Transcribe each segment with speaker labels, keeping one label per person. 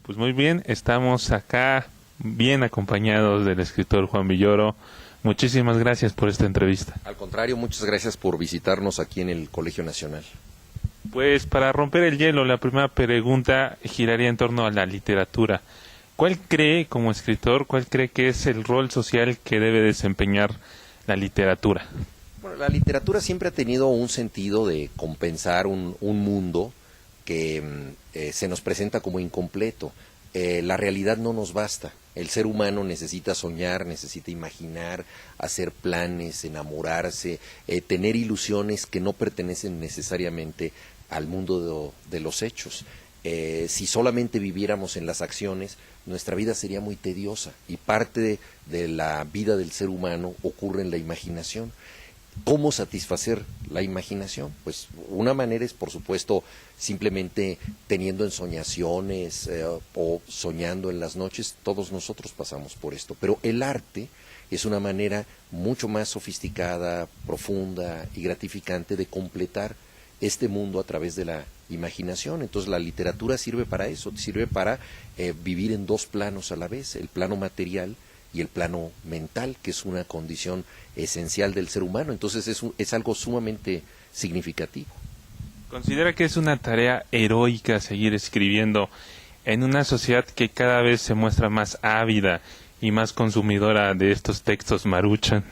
Speaker 1: Pues muy bien, estamos acá bien acompañados del escritor Juan Villoro. Muchísimas gracias por esta entrevista.
Speaker 2: Al contrario, muchas gracias por visitarnos aquí en el Colegio Nacional.
Speaker 1: Pues para romper el hielo, la primera pregunta giraría en torno a la literatura. ¿Cuál cree, como escritor, cuál cree que es el rol social que debe desempeñar la literatura?
Speaker 2: Bueno, la literatura siempre ha tenido un sentido de compensar un mundo que se nos presenta como incompleto. La realidad no nos basta. El ser humano necesita soñar, necesita imaginar, hacer planes, enamorarse, tener ilusiones que no pertenecen necesariamente al mundo de los hechos. Si solamente viviéramos en las acciones, nuestra vida sería muy tediosa y parte de la vida del ser humano ocurre en la imaginación. ¿Cómo satisfacer la imaginación? Pues una manera es, por supuesto, simplemente teniendo ensoñaciones o soñando en las noches. Todos nosotros pasamos por esto, pero el arte es una manera mucho más sofisticada, profunda y gratificante de completar este mundo a través de la imaginación. Entonces la literatura sirve para eso, sirve para vivir en dos planos a la vez, el plano material y el plano mental, que es una condición esencial del ser humano. Entonces es algo sumamente significativo.
Speaker 1: ¿Considera que es una tarea heroica seguir escribiendo en una sociedad que cada vez se muestra más ávida y más consumidora de estos textos maruchan?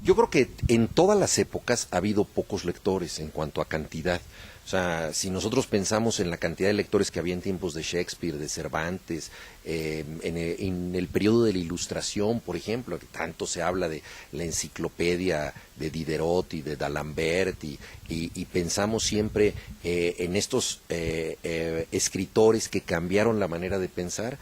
Speaker 2: Yo creo que en todas las épocas ha habido pocos lectores en cuanto a cantidad. O sea, si nosotros pensamos en la cantidad de lectores que había en tiempos de Shakespeare, de Cervantes, en el periodo de la Ilustración, por ejemplo, que tanto se habla de la enciclopedia de Diderot y de D'Alembert, y pensamos siempre en estos escritores que cambiaron la manera de pensar.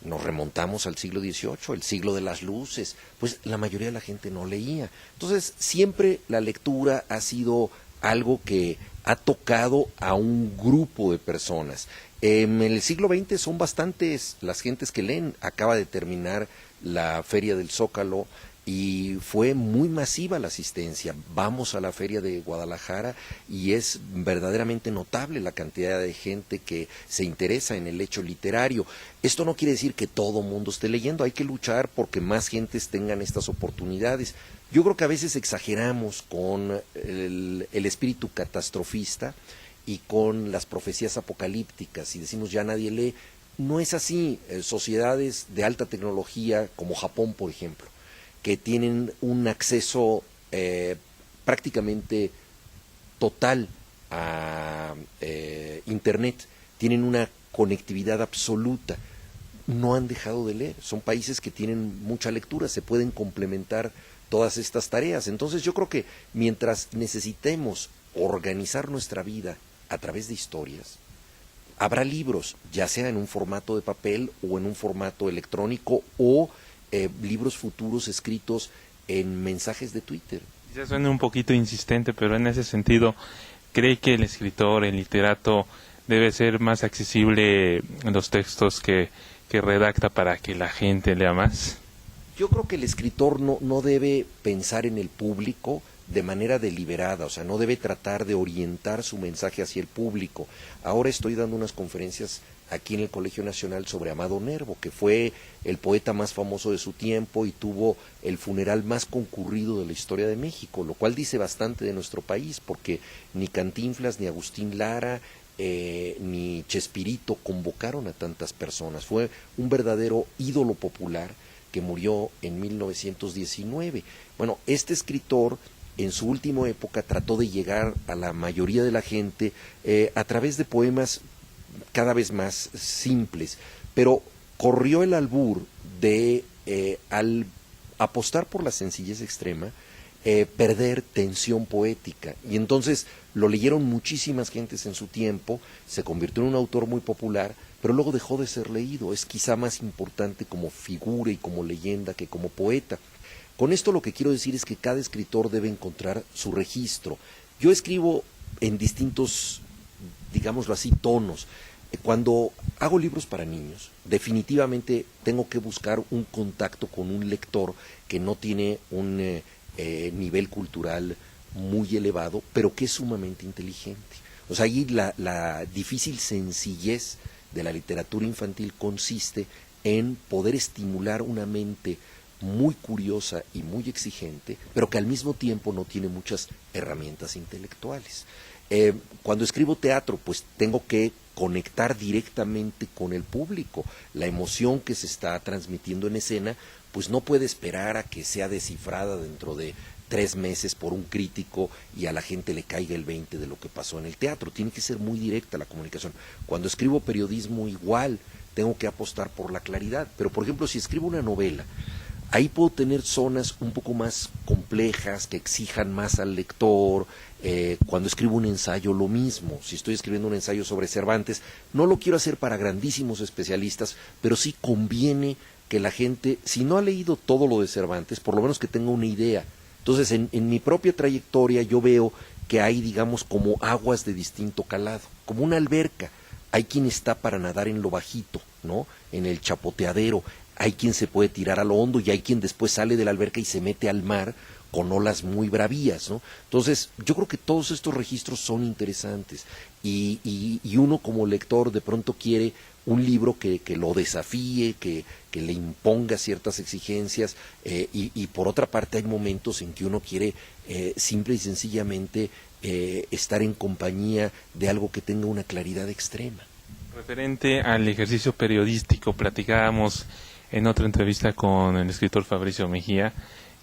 Speaker 2: Nos remontamos al siglo XVIII, el siglo de las luces, pues la mayoría de la gente no leía. Entonces, siempre la lectura ha sido algo que ha tocado a un grupo de personas. En el siglo XX son bastantes las gentes que leen. Acaba de terminar la Feria del Zócalo y fue muy masiva la asistencia. Vamos a la Feria de Guadalajara y es verdaderamente notable la cantidad de gente que se interesa en el hecho literario. Esto no quiere decir que todo mundo esté leyendo, hay que luchar porque más gentes tengan estas oportunidades. Yo creo que a veces exageramos con el espíritu catastrofista y con las profecías apocalípticas y decimos ya nadie lee. No es así. Sociedades de alta tecnología como Japón, por ejemplo, que tienen un acceso prácticamente total a Internet, tienen una conectividad absoluta, no han dejado de leer. Son países que tienen mucha lectura, se pueden complementar todas estas tareas. Entonces yo creo que mientras necesitemos organizar nuestra vida a través de historias, habrá libros, ya sea en un formato de papel o en un formato electrónico o libros futuros escritos en mensajes de Twitter.
Speaker 1: Quizás suene un poquito insistente, pero en ese sentido, ¿cree que el escritor, el literato, debe ser más accesible en los textos que redacta para que la gente lea más?
Speaker 2: Yo creo que el escritor no debe pensar en el público de manera deliberada, o sea, no debe tratar de orientar su mensaje hacia el público. Ahora estoy dando unas conferencias aquí en el Colegio Nacional sobre Amado Nervo, que fue el poeta más famoso de su tiempo y tuvo el funeral más concurrido de la historia de México, lo cual dice bastante de nuestro país, porque ni Cantinflas, ni Agustín Lara, ni Chespirito convocaron a tantas personas. Fue un verdadero ídolo popular que murió en 1919. Bueno, este escritor en su última época trató de llegar a la mayoría de la gente a través de poemas cada vez más simples, pero corrió el albur de, al apostar por la sencillez extrema, perder tensión poética, y entonces lo leyeron muchísimas gentes en su tiempo, se convirtió en un autor muy popular, pero luego dejó de ser leído. Es quizá más importante como figura y como leyenda que como poeta. Con esto lo que quiero decir es que cada escritor debe encontrar su registro. Yo escribo en distintos, digámoslo así, tonos. Cuando hago libros para niños, definitivamente tengo que buscar un contacto con un lector que no tiene un nivel cultural muy elevado, pero que es sumamente inteligente. O sea, ahí la difícil sencillez de la literatura infantil consiste en poder estimular una mente muy curiosa y muy exigente, pero que al mismo tiempo no tiene muchas herramientas intelectuales. Cuando escribo teatro, pues tengo que conectar directamente con el público. La emoción que se está transmitiendo en escena, pues no puede esperar a que sea descifrada dentro de 3 meses por un crítico y a la gente le caiga el 20 de lo que pasó en el teatro. Tiene que ser muy directa la comunicación. Cuando escribo periodismo, igual tengo que apostar por la claridad. Pero, por ejemplo, si escribo una novela, ahí puedo tener zonas un poco más complejas que exijan más al lector. Cuando escribo un ensayo, lo mismo. Si estoy escribiendo un ensayo sobre Cervantes, no lo quiero hacer para grandísimos especialistas, pero sí conviene que la gente, si no ha leído todo lo de Cervantes, por lo menos que tenga una idea. Entonces, en mi propia trayectoria yo veo que hay, digamos, como aguas de distinto calado, como una alberca. Hay quien está para nadar en lo bajito, ¿no? En el chapoteadero. Hay quien se puede tirar a lo hondo y hay quien después sale de la alberca y se mete al mar con olas muy bravías, ¿no? Entonces, yo creo que todos estos registros son interesantes y uno como lector de pronto quiere un libro que lo desafíe, que le imponga ciertas exigencias y por otra parte hay momentos en que uno quiere simple y sencillamente estar en compañía de algo que tenga una claridad extrema.
Speaker 1: Referente al ejercicio periodístico, platicábamos en otra entrevista con el escritor Fabricio Mejía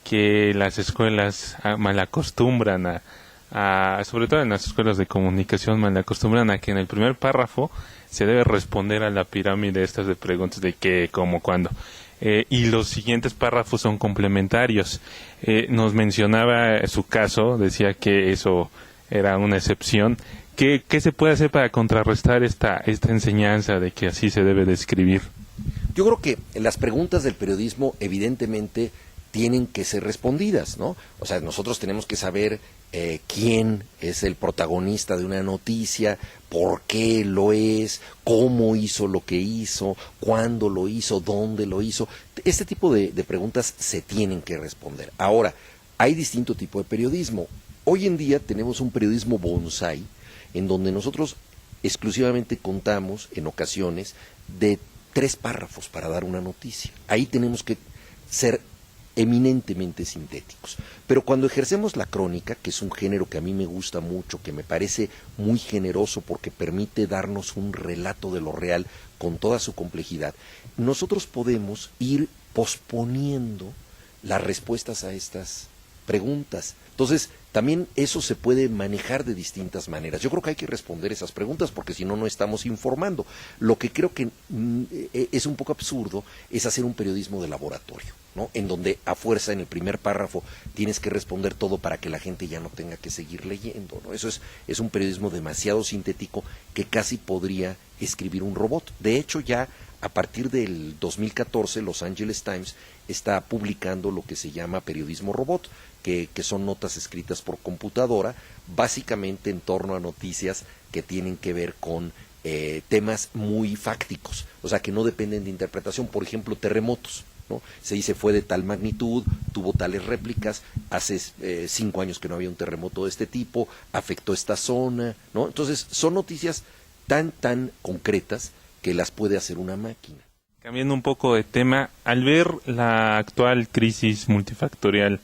Speaker 1: que las escuelas malacostumbran sobre todo en las escuelas de comunicación, malacostumbran a que en el primer párrafo se debe responder a la pirámide estas de preguntas de qué, cómo, cuándo. Y los siguientes párrafos son complementarios. Nos mencionaba su caso, decía que eso era una excepción. ¿Qué se puede hacer para contrarrestar esta enseñanza de que así se debe de escribir?
Speaker 2: Yo creo que las preguntas del periodismo evidentemente tienen que ser respondidas, ¿no? O sea, nosotros tenemos que saber quién es el protagonista de una noticia, por qué lo es, cómo hizo lo que hizo, cuándo lo hizo, dónde lo hizo. Este tipo de preguntas se tienen que responder. Ahora, hay distinto tipo de periodismo. Hoy en día tenemos un periodismo bonsai, en donde nosotros exclusivamente contamos, en ocasiones, de 3 párrafos para dar una noticia. Ahí tenemos que ser eminentemente sintéticos. Pero cuando ejercemos la crónica, que es un género que a mí me gusta mucho, que me parece muy generoso porque permite darnos un relato de lo real con toda su complejidad, nosotros podemos ir posponiendo las respuestas a estas preguntas. Entonces, también eso se puede manejar de distintas maneras. Yo creo que hay que responder esas preguntas porque si no, no estamos informando. Lo que creo que es un poco absurdo es hacer un periodismo de laboratorio, ¿no? En donde a fuerza en el primer párrafo tienes que responder todo para que la gente ya no tenga que seguir leyendo, ¿no? Eso es un periodismo demasiado sintético que casi podría escribir un robot. De hecho, ya a partir del 2014, Los Angeles Times está publicando lo que se llama periodismo robot, que son notas escritas por computadora, básicamente en torno a noticias que tienen que ver con temas muy fácticos, o sea, que no dependen de interpretación. Por ejemplo, terremotos, ¿no? Se dice fue de tal magnitud, tuvo tales réplicas, hace 5 años que no había un terremoto de este tipo, afectó esta zona, ¿no? Entonces, son noticias tan concretas que las puede hacer una máquina.
Speaker 1: Cambiando un poco de tema, al ver la actual crisis multifactorial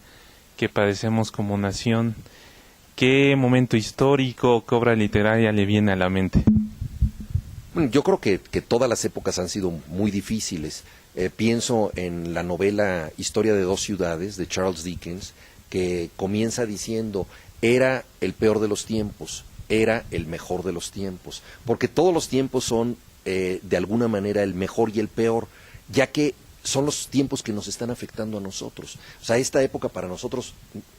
Speaker 1: que padecemos como nación, ¿qué momento histórico, qué obra literaria le viene a la mente?
Speaker 2: Bueno, yo creo que todas las épocas han sido muy difíciles. Pienso en la novela Historia de 2 ciudades de Charles Dickens, que comienza diciendo, era el peor de los tiempos, era el mejor de los tiempos, porque todos los tiempos son de alguna manera el mejor y el peor, ya que son los tiempos que nos están afectando a nosotros. O sea, esta época para nosotros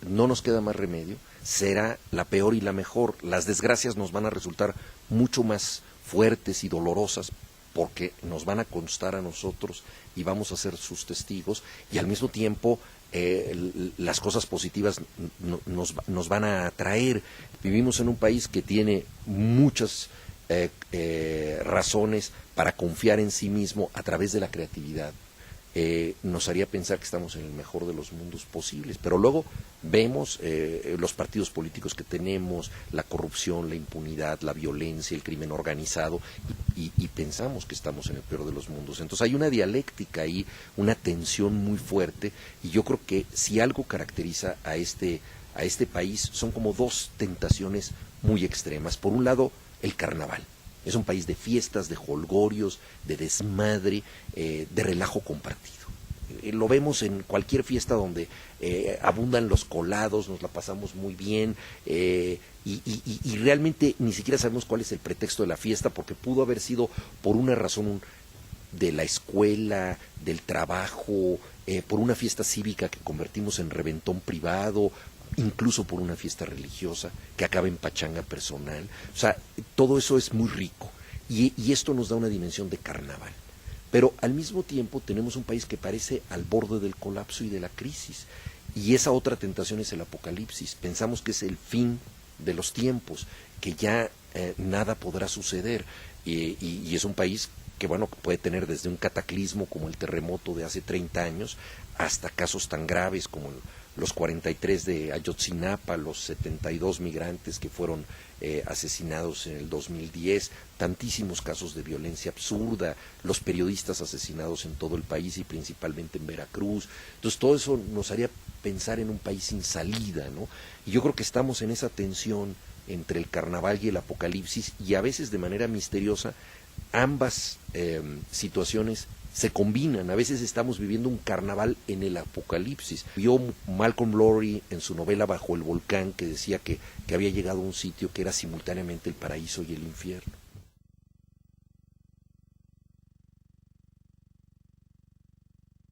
Speaker 2: no nos queda más remedio, será la peor y la mejor. Las desgracias nos van a resultar mucho más fuertes y dolorosas porque nos van a constar a nosotros y vamos a ser sus testigos, y al mismo tiempo las cosas positivas nos van a atraer. Vivimos en un país que tiene muchas razones para confiar en sí mismo a través de la creatividad. nos haría pensar que estamos en el mejor de los mundos posibles. Pero luego vemos los partidos políticos que tenemos, la corrupción, la impunidad, la violencia, el crimen organizado, y pensamos que estamos en el peor de los mundos. Entonces hay una dialéctica ahí, una tensión muy fuerte, y yo creo que si algo caracteriza a este país son como dos tentaciones muy extremas. Por un lado, el carnaval. Es un país de fiestas, de jolgorios, de desmadre, de relajo compartido. Lo vemos en cualquier fiesta donde abundan los colados, nos la pasamos muy bien, y realmente ni siquiera sabemos cuál es el pretexto de la fiesta, porque pudo haber sido por una razón de la escuela, del trabajo, por una fiesta cívica que convertimos en reventón privado, incluso por una fiesta religiosa que acaba en pachanga personal. O sea, todo eso es muy rico, y esto nos da una dimensión de carnaval. Pero al mismo tiempo tenemos un país que parece al borde del colapso y de la crisis, y esa otra tentación es el apocalipsis. Pensamos que es el fin de los tiempos, que ya nada podrá suceder, y es un país que, bueno, puede tener desde un cataclismo como el terremoto de hace 30 años hasta casos tan graves como los 43 de Ayotzinapa, los 72 migrantes que fueron asesinados en el 2010, tantísimos casos de violencia absurda, los periodistas asesinados en todo el país y principalmente en Veracruz. Entonces todo eso nos haría pensar en un país sin salida, ¿no? Y yo creo que estamos en esa tensión entre el carnaval y el apocalipsis, y a veces de manera misteriosa ambas situaciones se combinan. A veces estamos viviendo un carnaval en el apocalipsis. Vio Malcolm Lowry en su novela Bajo el volcán, que decía que había llegado a un sitio que era simultáneamente el paraíso y el infierno.